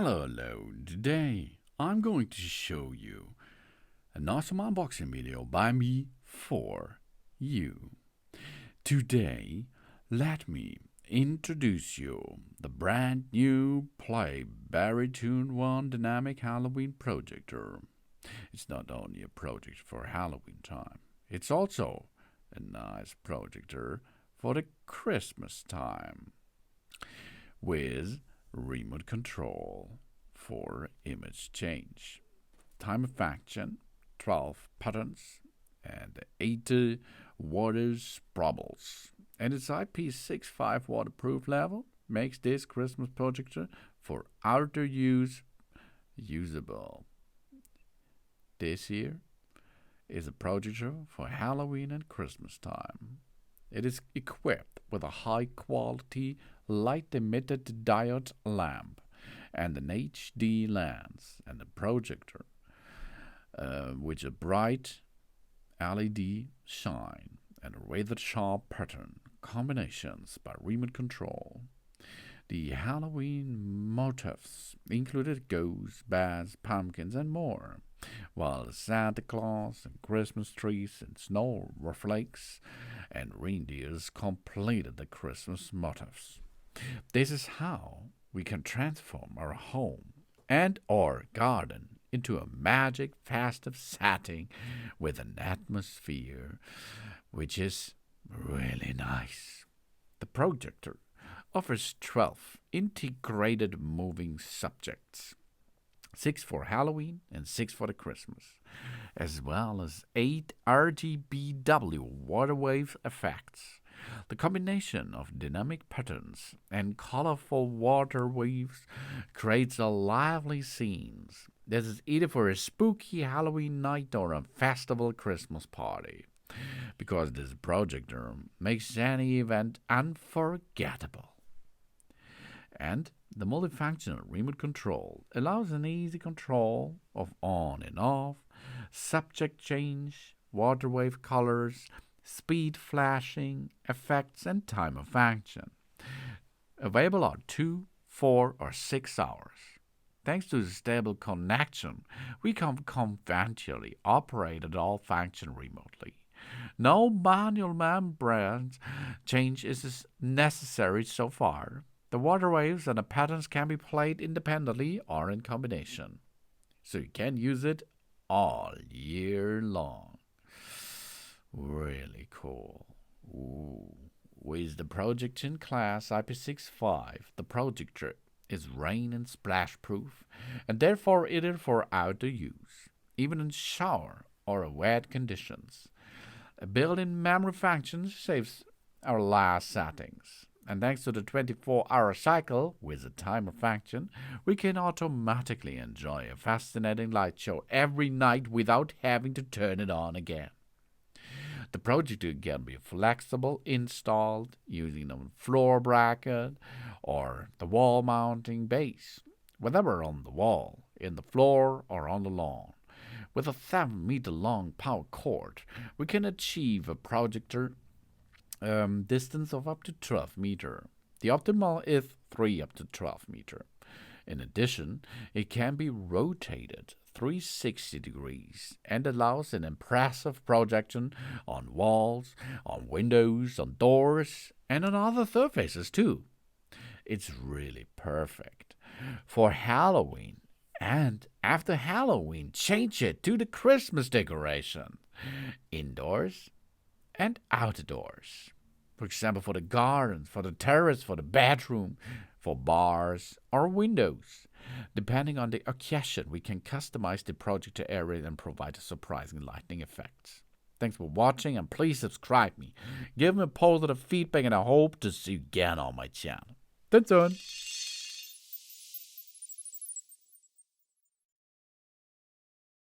Hello. Today I'm going to show you an awesome unboxing video by me for you. Today, let me introduce you the brand new Playberry Tune 1 Dynamic Halloween Projector. It's not only a project for Halloween time, it's also a nice projector for the Christmas time with remote control for image change, time of action, 12 patterns, and 80 water Spropels. And its IP65 waterproof level makes this Christmas projector for outdoor use usable. This here is a projector for Halloween and Christmas time. It is equipped with a high-quality light-emitted diode lamp and an HD lens and a projector with a bright LED shine and razor-sharp pattern combinations by remote control. The Halloween motifs included ghosts, bats, pumpkins, and more, while Santa Claus and Christmas trees and snowflakes and reindeers completed the Christmas motifs. This is how we can transform our home and our garden into a magic festive setting with an atmosphere which is really nice. The projector offers 12 integrated moving subjects, 6 for Halloween and 6 for the Christmas, as well as 8 RGBW water wave effects. The combination of dynamic patterns and colorful water waves creates a lively scene that is either for a spooky Halloween night or a festival Christmas party, because this projector makes any event unforgettable. And the multifunctional remote control allows an easy control of on and off, subject change, water wave colors, speed flashing, effects, and time of action. Available are 2, 4, or 6 hours. Thanks to the stable connection, we can conventionally operate it all function remotely. No manual membrane change is necessary so far. The water waves and the patterns can be played independently or in combination, so you can use it all year long. Really cool. Ooh. With the projection class IP65, the projector is rain and splash proof, and therefore ideal for outdoor use, even in shower or wet conditions. A built-in memory function saves our last settings. And thanks to the 24-hour cycle with the timer function, we can automatically enjoy a fascinating light show every night without having to turn it on again. The projector can be flexible installed using a floor bracket or the wall mounting base, whether on the wall, in the floor, or on the lawn. With a 7-meter long power cord, we can achieve a projector distance of up to 12 meters. The optimal is 3 up to 12 meters. In addition, it can be rotated 360 degrees and allows an impressive projection on walls, on windows, on doors, and on other surfaces too. It's really perfect for Halloween, and after Halloween, change it to the Christmas decoration, indoors and outdoors. For example, for the garden, for the terrace, for the bedroom, for bars or windows. Depending on the occasion, we can customize the projector area and provide surprising lighting effects. Thanks for watching, and please subscribe me. Give me positive feedback, and I hope to see you again on my channel. That's on.